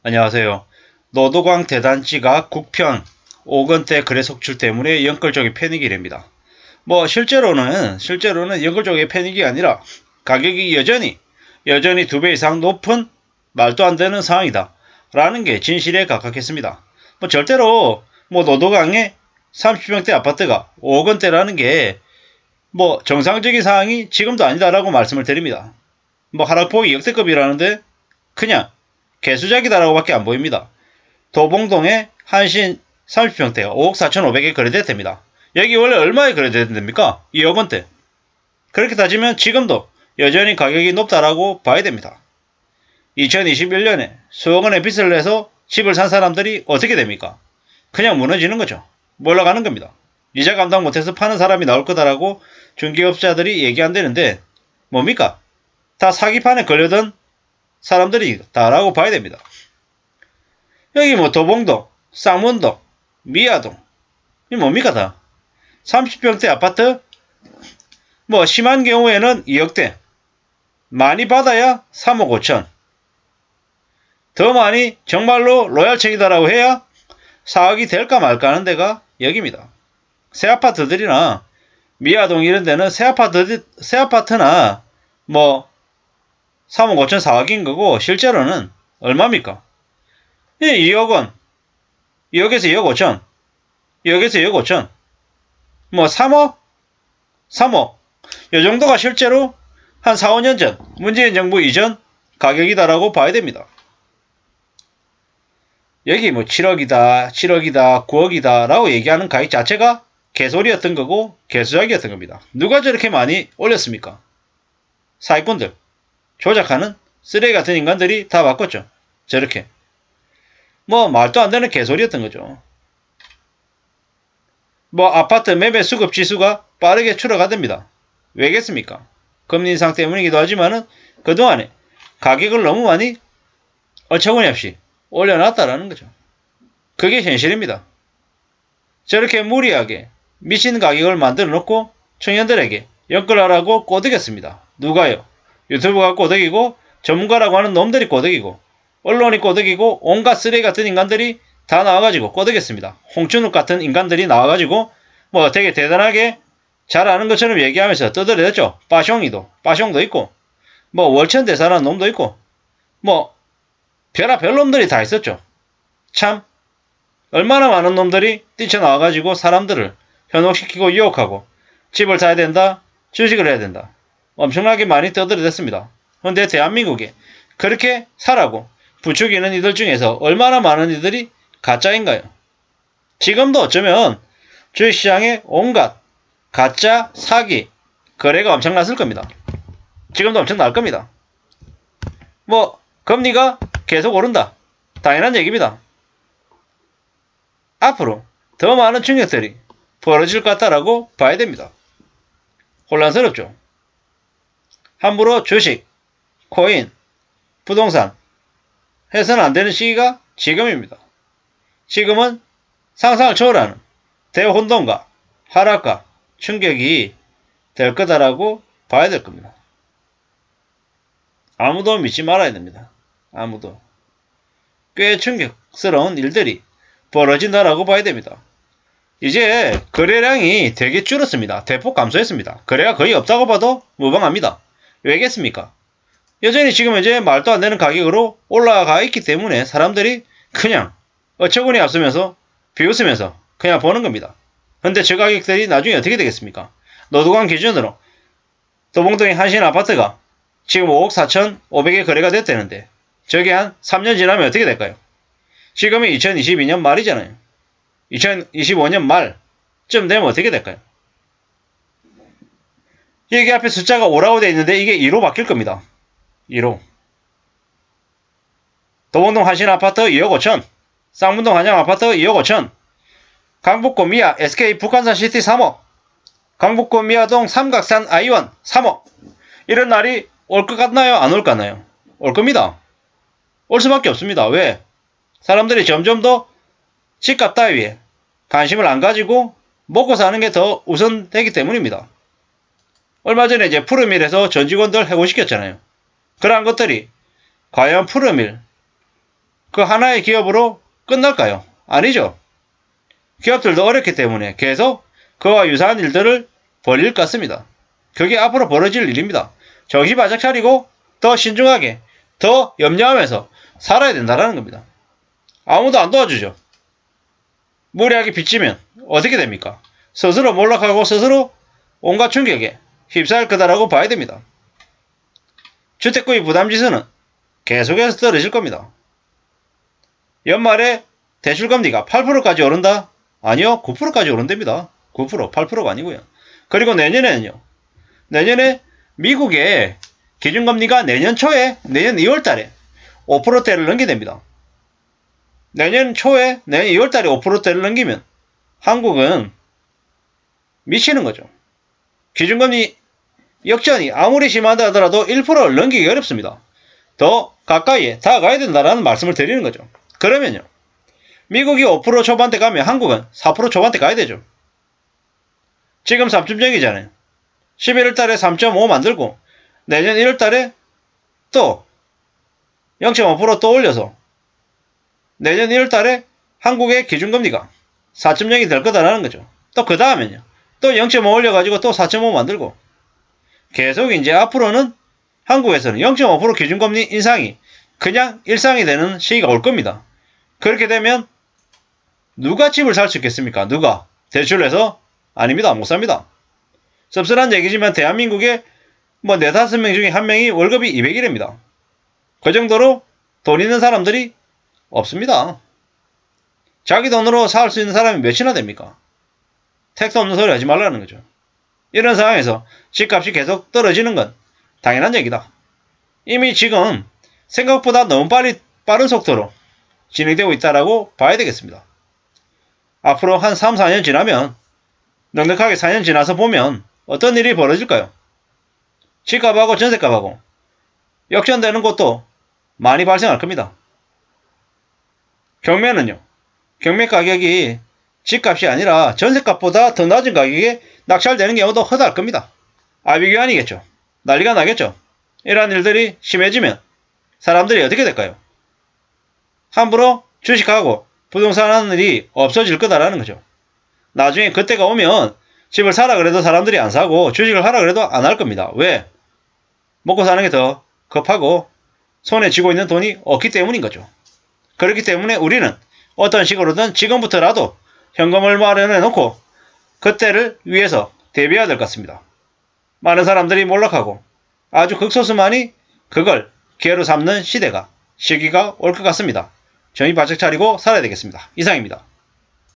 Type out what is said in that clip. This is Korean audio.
안녕하세요. 노도광 대단지가 국평 5건대 거래 속출 때문에 연끌족의 패닉이랍니다. 실제로는 연끌족의 패닉이 아니라 가격이 여전히 2배 이상 높은 말도 안 되는 상황이다 라는 게 진실에 가깝겠습니다. 절대로 노도강의 30평대 아파트가 5억원대라는 게 정상적인 상황이 지금도 아니다라고 말씀을 드립니다. 하락폭이 역대급이라는데 그냥 개수작이다라고 밖에 안 보입니다. 도봉동의 한신 30평대가 5억 4,500에 거래됐답니다. 여기 원래 얼마에 거래됐답니까? 2억원대. 그렇게 따지면 지금도 여전히 가격이 높다라고 봐야 됩니다. 2021년에 수억원의 빚을 내서 집을 산 사람들이 어떻게 됩니까? 그냥 무너지는 거죠. 몰라가는 겁니다. 이자 감당 못해서 파는 사람이 나올 거다라고 중개업자들이 얘기한다는데 뭡니까? 다 사기판에 걸려든 사람들이다라고 봐야 됩니다. 여기 도봉동, 쌍문동, 미아동 이 뭡니까 다? 30평대 아파트 심한 경우에는 2억대, 많이 받아야 3억 5천, 더 많이 정말로 로얄층이다라고 해야 4억이 될까 말까 하는 데가 여기입니다. 새 아파트들이나 미아동 이런 데는 새 아파트나 3억 5천 4억인 거고 실제로는 얼마입니까? 2억원, 2억에서 2억 5천, 2억에서 2억 5천, 3억, 3억 이 정도가 실제로 한 4, 5년 전 문재인 정부 이전 가격이다라고 봐야 됩니다. 여기 7억이다, 7억이다, 9억이다 라고 얘기하는 가격 자체가 개소리였던 거고 개수작이었던 겁니다. 누가 저렇게 많이 올렸습니까? 사기꾼들, 조작하는 쓰레기 같은 인간들이 다 바꿨죠. 저렇게. 말도 안 되는 개소리였던 거죠. 아파트 매매 수급 지수가 빠르게 추락하답니다. 왜겠습니까? 금리 인상 때문이기도 하지만은 그동안에 가격을 너무 많이 어처구니없이 올려놨다라는 거죠. 그게 현실입니다. 저렇게 무리하게 미친 가격을 만들어 놓고 청년들에게 연끌하라고 꼬드겼습니다. 누가요? 유튜브가 꼬드기고 전문가라고 하는 놈들이 꼬드기고 언론이 꼬드기고 온갖 쓰레기 같은 인간들이 다 나와가지고 꼬드겠습니다. 홍춘욱 같은 인간들이 나와가지고 되게 대단하게 잘 아는 것처럼 얘기하면서 떠들어댔죠. 빠숑도 있고 월천대사라는 놈도 있고 별의별 놈들이 다 있었죠. 참 얼마나 많은 놈들이 뛰쳐나와가지고 사람들을 현혹시키고 유혹하고 집을 사야 된다, 주식을 해야 된다. 엄청나게 많이 떠들어댔습니다. 그런데 대한민국에 그렇게 사라고 부추기는 이들 중에서 얼마나 많은 이들이 가짜인가요? 지금도 어쩌면 주식시장에 온갖 가짜, 사기, 거래가 엄청났을 겁니다. 지금도 엄청날 겁니다. 금리가 계속 오른다. 당연한 얘기입니다. 앞으로 더 많은 충격들이 벌어질 것 같다라고 봐야 됩니다. 혼란스럽죠. 함부로 주식, 코인, 부동산 해서는 안 되는 시기가 지금입니다. 지금은 상상을 초월하는 대혼돈과 하락과 충격이 될 거다라고 봐야 될 겁니다. 아무도 믿지 말아야 됩니다. 아무도. 꽤 충격스러운 일들이 벌어진다라고 봐야 됩니다. 이제 거래량이 되게 줄었습니다. 대폭 감소했습니다. 거래가 거의 없다고 봐도 무방합니다. 왜겠습니까? 여전히 지금 이제 말도 안 되는 가격으로 올라가 있기 때문에 사람들이 그냥 어처구니 없으면서 비웃으면서 그냥 보는 겁니다. 근데 저 가격들이 나중에 어떻게 되겠습니까? 노도강 기준으로 도봉동의 한신 아파트가 지금 5억 4,500에 거래가 됐다는데 저게 한 3년 지나면 어떻게 될까요? 지금이 2022년 말이잖아요. 2025년 말쯤 되면 어떻게 될까요? 여기 앞에 숫자가 5라고 되어 있는데 이게 2로 바뀔 겁니다. 2로. 도봉동 한신 아파트 2억 5천, 쌍문동 한양 아파트 2억 5천, 강북구 미아 SK 북한산 시티 3억, 강북구 미아동 삼각산 아이원 3억. 이런 날이 올 것 같나요? 안 올 것 같나요? 올 겁니다. 올 수밖에 없습니다. 왜? 사람들이 점점 더 집값 따위에 관심을 안 가지고 먹고 사는 게 더 우선되기 때문입니다. 얼마 전에 이제 푸르밀에서 전 직원들 해고시켰잖아요. 그러한 것들이 과연 푸르밀 그 하나의 기업으로 끝날까요? 아니죠. 기업들도 어렵기 때문에 계속 그와 유사한 일들을 벌일 것 같습니다. 그게 앞으로 벌어질 일입니다. 정신 바짝 차리고 더 신중하게 더 염려하면서 살아야 된다는 겁니다. 아무도 안 도와주죠. 무리하게 빚지면 어떻게 됩니까? 스스로 몰락하고 스스로 온갖 충격에 휩싸일 거다라고 봐야 됩니다. 주택구입 부담지수는 계속해서 떨어질 겁니다. 연말에 대출금리가 8%까지 오른다? 아니요, 9%까지 오른답니다. 9%, 8%가 아니고요. 그리고 내년에는요. 내년에 미국의 기준금리가 내년 2월달에 5%대를 넘기됩니다. 내년 2월달에 5%대를 넘기면 한국은 미치는 거죠. 기준금리 역전이 아무리 심하다 하더라도 1%를 넘기기 어렵습니다. 더 가까이에 다가가야 된다는 말씀을 드리는 거죠. 그러면요. 미국이 5% 초반대 가면 한국은 4% 초반대 가야 되죠. 지금 3.0이잖아요. 11월 달에 3.5 만들고 내년 1월 달에 또 0.5% 또 올려서 내년 1월 달에 한국의 기준금리가 4.0이 될 거다라는 거죠. 또 그 다음엔요. 또 0.5 올려가지고 또 4.5 만들고 계속 이제 앞으로는 한국에서는 0.5% 기준금리 인상이 그냥 일상이 되는 시기가 올 겁니다. 그렇게 되면 누가 집을 살 수 있겠습니까? 누가? 대출해서? 아닙니다. 못 삽니다. 씁쓸한 얘기지만 대한민국에 뭐 4, 5명 중에 1명이 월급이 200일입니다. 그 정도로 돈 있는 사람들이 없습니다. 자기 돈으로 살 수 있는 사람이 몇이나 됩니까? 택도 없는 소리 하지 말라는 거죠. 이런 상황에서 집값이 계속 떨어지는 건 당연한 얘기다. 이미 지금 생각보다 너무 빠른 속도로 진행되고 있다라고 봐야 되겠습니다. 앞으로 한 3, 4년 지나면 넉넉하게 4년 지나서 보면 어떤 일이 벌어질까요? 집값하고 전세값하고 역전되는 곳도 많이 발생할 겁니다. 경매는요. 경매 가격이 집값이 아니라 전세값보다 더 낮은 가격에 낙찰되는 경우도 허다할 겁니다. 아비규환이겠죠. 난리가 나겠죠. 이러한 일들이 심해지면 사람들이 어떻게 될까요? 함부로 주식하고 부동산 하는 일이 없어질 거다라는 거죠. 나중에 그때가 오면 집을 사라 그래도 사람들이 안 사고 주식을 하라 그래도 안 할 겁니다. 왜? 먹고 사는 게 더 급하고 손에 쥐고 있는 돈이 없기 때문인 거죠. 그렇기 때문에 우리는 어떤 식으로든 지금부터라도 현금을 마련해 놓고 그때를 위해서 대비해야 될 것 같습니다. 많은 사람들이 몰락하고 아주 극소수만이 그걸 기회로 삼는 시기가 올 것 같습니다. 정신 바짝 차리고 살아야 되겠습니다. 이상입니다.